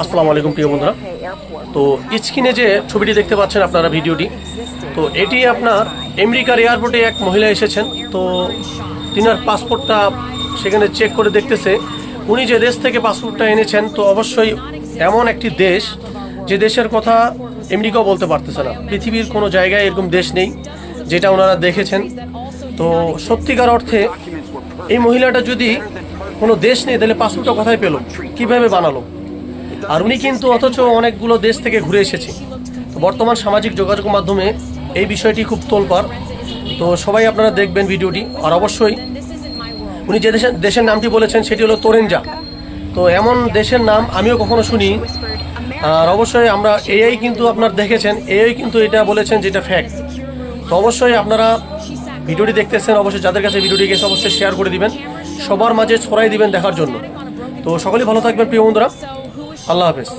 আসসালামু আলাইকুম প্রিয় বন্ধুরা। তো স্ক্রিনে যে ছবিটি দেখতে পাচ্ছেন আপনারা, ভিডিওটি, তো এটি আপনার আমেরিকার এয়ারপোর্টে এক মহিলা এসেছেন। তো তিনার পাসপোর্টটা সেখানে চেক করে দেখতেছে উনি যে দেশ থেকে পাসপোর্টটা এনেছেন, তো অবশ্যই এমন একটি দেশ যে দেশের কথা আমেরিকাও বলতে পারতেছে না। পৃথিবীর কোনো জায়গায় এরকম দেশ নেই যেটা ওনারা দেখেছেন। তো সত্যিকার অর্থে এই মহিলাটা যদি কোনো দেশ নেই তাহলে পাসপোর্টটা কোথায় পেল, কীভাবে বানালো? আর উনি কিন্তু অথচ অনেকগুলো দেশ থেকে ঘুরে এসেছে। তো বর্তমান সামাজিক যোগাযোগ মাধ্যমে এই বিষয়টি খুব তোলপাড়। তো সবাই আপনারা দেখবেন ভিডিওটি। আর অবশ্যই উনি যে দেশের নামটি বলেছেন সেটি হলো তোরেঞ্জা। তো এমন দেশের নাম আমিও কখনো শুনি। আর অবশ্যই আমরা এআই কিন্তু আপনার দেখেছেন, এআই কিন্তু এটা বলেছেন যেটা ফ্যাক্ট। তো অবশ্যই আপনারা ভিডিওটি দেখতেছেন, অবশ্যই যাদের কাছে ভিডিওটি গেছে অবশ্যই শেয়ার করে দিবেন, সবার মাঝে ছড়াই দিবেন দেখার জন্য। তো সকলেই ভালো থাকবেন প্রিয় বন্ধুরা। আল্লাহ হাফেজ।